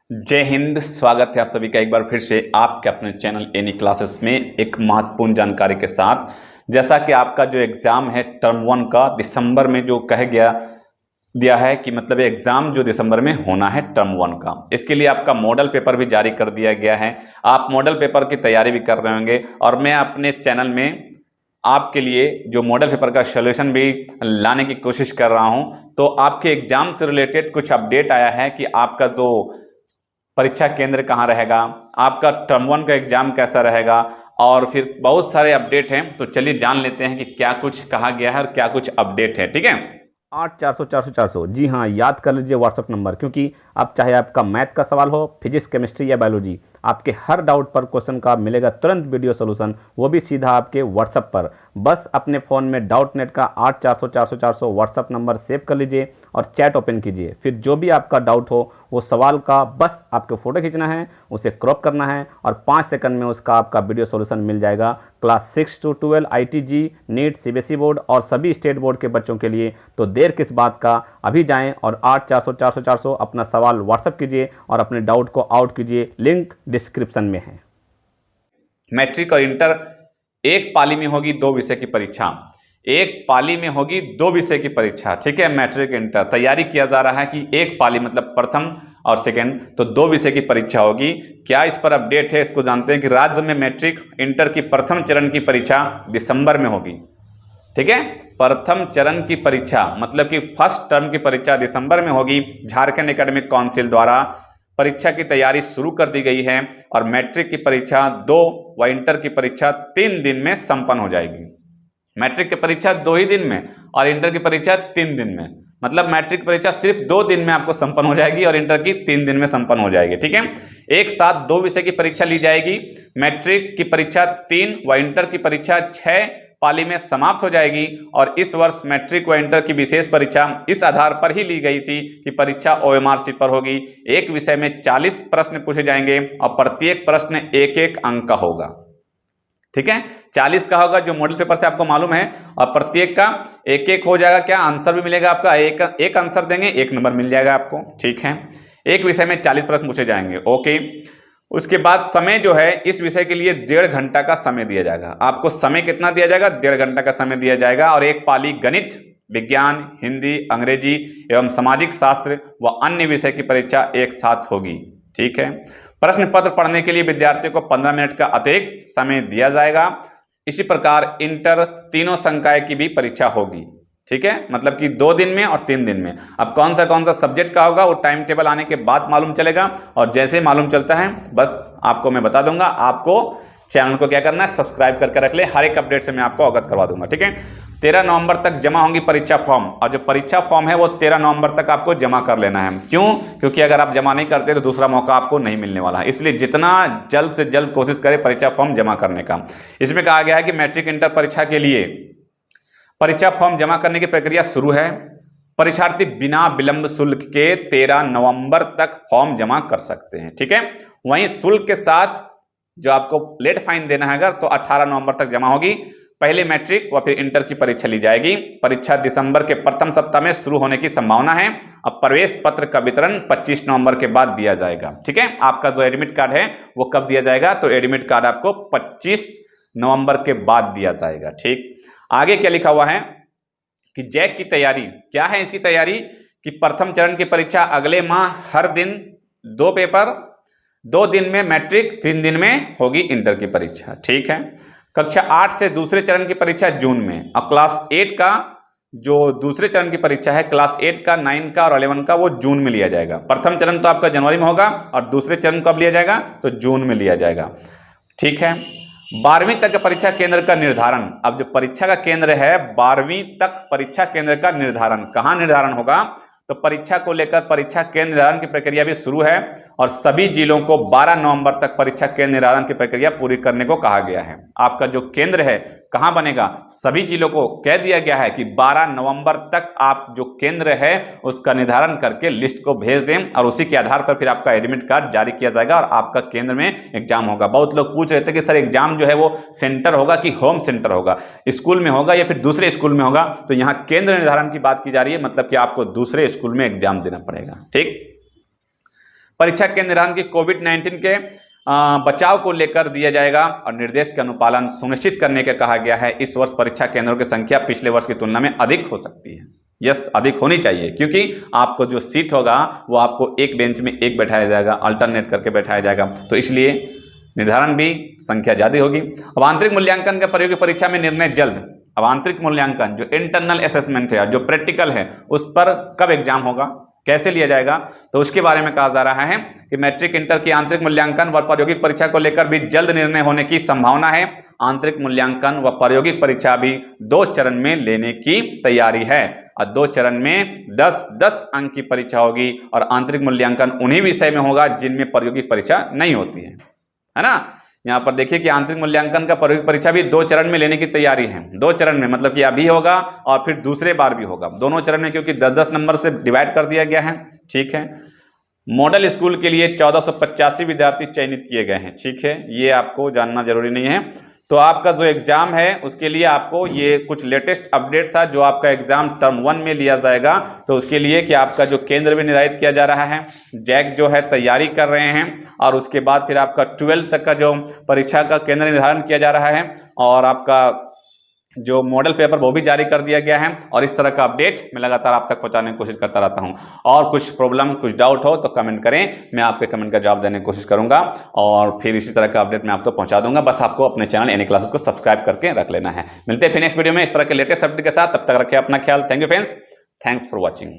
जय हिंद। स्वागत है आप सभी का एक बार फिर से आपके अपने चैनल एनी क्लासेस में एक महत्वपूर्ण जानकारी के साथ। जैसा कि आपका जो एग्ज़ाम है टर्म 1 का दिसंबर में जो कह गया दिया है कि मतलब एग्ज़ाम जो दिसंबर में होना है टर्म 1 का, इसके लिए आपका मॉडल पेपर भी जारी कर दिया गया है। आप मॉडल पेपर की तैयारी भी कर रहे होंगे और मैं अपने चैनल में आपके लिए जो मॉडल पेपर का सॉल्यूशन भी लाने की कोशिश कर रहा हूं। तो आपके एग्जाम से रिलेटेड कुछ अपडेट आया है कि आपका जो परीक्षा केंद्र कहाँ रहेगा, आपका टर्म 1 का एग्जाम कैसा रहेगा और फिर बहुत सारे अपडेट हैं। तो चलिए जान लेते हैं कि क्या कुछ कहा गया है और क्या कुछ अपडेट है। ठीक है, 8400 जी हाँ, याद कर लीजिए व्हाट्सअप नंबर, क्योंकि आप चाहे आपका मैथ का सवाल हो, फिजिक्स, केमिस्ट्री या बायोलॉजी, आपके हर डाउट पर क्वेश्चन का मिलेगा तुरंत वीडियो सोल्यूशन, वो भी सीधा आपके व्हाट्सअप पर। बस अपने फ़ोन में डाउट नेट का 8400 व्हाट्सअप नंबर सेव कर लीजिए और चैट ओपन कीजिए। फिर जो भी आपका डाउट हो वो सवाल का बस आपको फ़ोटो खींचना है, उसे क्रॉप करना है और 5 सेकंड में उसका आपका वीडियो सोल्यूशन मिल जाएगा। Class 6 to 12 ITG, NEET, CBSE board और सभी स्टेट बोर्ड के बच्चों के लिए। तो देर किस बात का, अभी जाएं और 8400 अपना सवाल व्हाट्सअप कीजिए और अपने डाउट को आउट कीजिए। लिंक डिस्क्रिप्शन में है। मैट्रिक और इंटर एक पाली में होगी 2 विषय की परीक्षा, एक पाली में होगी 2 विषय की परीक्षा। ठीक है, मैट्रिक इंटर तैयारी किया जा रहा है कि एक पाली मतलब प्रथम और सेकंड, तो 2 विषय की परीक्षा होगी। क्या इस पर अपडेट है, इसको जानते हैं कि राज्य में मैट्रिक इंटर की प्रथम चरण की परीक्षा दिसंबर में होगी। ठीक है, प्रथम चरण की परीक्षा मतलब कि फर्स्ट टर्म की परीक्षा दिसंबर में होगी। झारखंड एकेडमिक काउंसिल द्वारा परीक्षा की तैयारी शुरू कर दी गई है और मैट्रिक की परीक्षा 2 व इंटर की परीक्षा 3 दिन में संपन्न हो जाएगी। मैट्रिक की परीक्षा 2 ही दिन में और इंटर की परीक्षा 3 दिन में, मतलब मैट्रिक परीक्षा सिर्फ 2 दिन में आपको संपन्न हो जाएगी और इंटर की 3 दिन में संपन्न हो जाएगी। ठीक है, एक साथ 2 विषय की परीक्षा ली जाएगी। मैट्रिक की परीक्षा 3 व इंटर की परीक्षा 6 पाली में समाप्त हो जाएगी और इस वर्ष मैट्रिक व इंटर की विशेष परीक्षा इस आधार पर ही ली गई थी कि परीक्षा OMR शीट पर होगी। एक विषय में 40 प्रश्न पूछे जाएंगे और प्रत्येक प्रश्न 1-1 अंक का होगा। ठीक है, 40 का होगा जो मॉडल पेपर से आपको मालूम है और प्रत्येक का 1-1 हो जाएगा। क्या आंसर भी मिलेगा आपका, एक आंसर देंगे 1 नंबर मिल जाएगा आपको। ठीक है, एक विषय में 40 प्रश्न पूछे जाएंगे। ओके, उसके बाद समय जो है इस विषय के लिए 1.5 घंटा का समय दिया जाएगा। आपको समय कितना दिया जाएगा, 1.5 घंटा का समय दिया जाएगा और एक पाली गणित, विज्ञान, हिंदी, अंग्रेजी एवं सामाजिक शास्त्र व अन्य विषय की परीक्षा एक साथ होगी। ठीक है, प्रश्न पत्र पढ़ने के लिए विद्यार्थियों को 15 मिनट का अतिरिक्त समय दिया जाएगा। इसी प्रकार इंटर तीनों संकाय की भी परीक्षा होगी। ठीक है, मतलब कि 2 दिन में और 3 दिन में। अब कौन सा सब्जेक्ट का होगा वो टाइम टेबल आने के बाद मालूम चलेगा और जैसे मालूम चलता है बस आपको मैं बता दूंगा। आपको चैनल को क्या करना है, सब्सक्राइब करके रख ले, हर एक अपडेट से मैं आपको अवगत करवा दूंगा। ठीक है, 13 नवंबर तक जमा होंगी परीक्षा फॉर्म और जो परीक्षा फॉर्म है वो 13 नवंबर तक आपको जमा कर लेना है। क्यों? क्योंकि अगर आप जमा नहीं करते तो दूसरा मौका आपको नहीं मिलने वाला है, इसलिए जितना जल्द से जल्द कोशिश करें परीक्षा फॉर्म जमा करने का। इसमें कहा गया है कि मैट्रिक इंटर परीक्षा के लिए परीक्षा फॉर्म जमा करने की प्रक्रिया शुरू है। परीक्षार्थी बिना विलंब शुल्क के 13 नवंबर तक फॉर्म जमा कर सकते हैं। ठीक है, वहीं शुल्क के साथ जो आपको लेट फाइन देना है तो 18 नवंबर तक जमा होगी। पहले मैट्रिक व फिर इंटर की परीक्षा ली जाएगी। परीक्षा दिसंबर के प्रथम सप्ताह में शुरू होने की संभावना है। अब प्रवेश पत्र का वितरण 25 नवंबर के बाद दिया जाएगा। ठीक है, आपका जो एडमिट कार्ड है वो कब दिया जाएगा, तो एडमिट कार्ड आपको 25 नवंबर के बाद दिया जाएगा। ठीक, आगे क्या लिखा हुआ है कि जैक की तैयारी क्या है, इसकी तैयारी कि प्रथम चरण की परीक्षा अगले माह हर दिन 2 पेपर, 2 दिन में मैट्रिक, 3 दिन में होगी इंटर की परीक्षा। ठीक है, कक्षा 8 से दूसरे चरण की परीक्षा जून में और क्लास 8 का जो दूसरे चरण की परीक्षा है, क्लास 8 का, 9 का और 11 का वो जून में लिया जाएगा। प्रथम चरण तो आपका जनवरी में होगा और दूसरे चरण कब लिया जाएगा, तो जून में लिया जाएगा। ठीक है, 12वीं तक के परीक्षा केंद्र का निर्धारण। अब जो परीक्षा का केंद्र है 12वीं तक परीक्षा केंद्र का निर्धारण कहाँ निर्धारण होगा, तो परीक्षा को लेकर परीक्षा केंद्र निर्धारण की प्रक्रिया भी शुरू है और सभी जिलों को 12 नवंबर तक परीक्षा केंद्र निर्धारण की प्रक्रिया पूरी करने को कहा गया है। आपका जो केंद्र है कहाँ बनेगा, सभी जिलों को कह दिया गया है कि 12 नवंबर तक आप जो केंद्र है उसका निर्धारण करके लिस्ट को भेज दें और उसी के आधार पर फिर आपका एडमिट कार्ड जारी किया जाएगा और आपका केंद्र में एग्जाम होगा। बहुत लोग पूछ रहे थे कि सर एग्जाम जो है वो सेंटर होगा कि होम सेंटर होगा, स्कूल में होगा या फिर दूसरे स्कूल में होगा, तो यहाँ केंद्र निर्धारण की बात की जा रही है, मतलब कि आपको दूसरे स्कूल में एग्जाम देना पड़ेगा। ठीक, परीक्षा के निर्धारण की कोविड-19 के बचाव को लेकर दिया जाएगा और निर्देश के अनुपालन सुनिश्चित करने के कहा गया है। इस वर्ष परीक्षा केंद्रों की संख्या पिछले वर्ष की तुलना में अधिक हो सकती है। यस, अधिक होनी चाहिए, क्योंकि आपको जो सीट होगा वो आपको एक बेंच में एक बैठाया जाएगा, अल्टरनेट करके बैठाया जाएगा, तो इसलिए निर्धारण भी संख्या ज्यादा होगी। अब आंतरिक मूल्यांकन का प्रतियोगी परीक्षा में निर्णय जल्द। अब आंतरिक मूल्यांकन जो इंटरनल असेसमेंट है, जो प्रैक्टिकल है, उस पर कब एग्जाम होगा, कैसे लिया जाएगा, तो उसके बारे में कहा जा रहा है कि मैट्रिक इंटर की आंतरिक मूल्यांकन व प्रायोगिक परीक्षा को लेकर भी जल्द निर्णय होने की संभावना है। आंतरिक मूल्यांकन व प्रायोगिक परीक्षा भी 2 चरण में लेने की तैयारी है और 2 चरण में 10-10 अंक की परीक्षा होगी और आंतरिक मूल्यांकन उन्हीं विषय में होगा जिनमें प्रायोगिक परीक्षा नहीं होती है ना। यहाँ पर देखिए कि आंतरिक मूल्यांकन का प्रायोगिक परीक्षा भी 2 चरण में लेने की तैयारी है। 2 चरण में मतलब कि अभी होगा और फिर दूसरे बार भी होगा, दोनों चरण में, क्योंकि 10-10 नंबर से डिवाइड कर दिया गया है। ठीक है, मॉडल स्कूल के लिए 1485 विद्यार्थी चयनित किए गए हैं। ठीक है, ये आपको जानना जरूरी नहीं है। तो आपका जो एग्जाम है उसके लिए आपको ये कुछ लेटेस्ट अपडेट था, जो आपका एग्जाम टर्म 1 में लिया जाएगा, तो उसके लिए कि आपका जो केंद्र भी निर्धारित किया जा रहा है, जैक जो है तैयारी कर रहे हैं, और उसके बाद फिर आपका 12 तक का जो परीक्षा का केंद्र निर्धारण किया जा रहा है और आपका जो मॉडल पेपर वो भी जारी कर दिया गया है। और इस तरह का अपडेट मैं लगातार आप तक पहुंचाने की कोशिश करता रहता हूं। और कुछ प्रॉब्लम, कुछ डाउट हो तो कमेंट करें, मैं आपके कमेंट का जवाब देने की कोशिश करूंगा और फिर इसी तरह का अपडेट मैं आपको पहुंचा दूंगा। बस आपको अपने चैनल एनी क्लासेस को सब्सक्राइब करके रख लेना है। मिलते हैं फिर नेक्स्ट वीडियो में इस तरह के लेटेस्ट अपडेट के साथ, तब तक रखें अपना ख्याल। Thank you friends, thanks for watching.